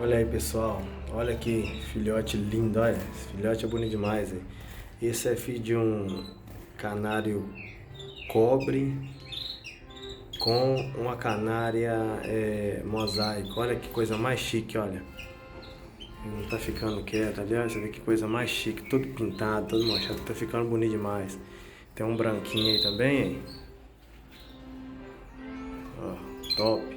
Olha aí, pessoal, olha que filhote lindo, olha, esse filhote é bonito demais, hein? Esse é filho de um canário cobre com uma canária mosaico. Olha que coisa mais chique, olha. Ele não tá ficando quieto, aliás, você vê que coisa mais chique, todo pintado, todo manchado, tá ficando bonito demais. Tem um branquinho aí também, hein? Ó, top.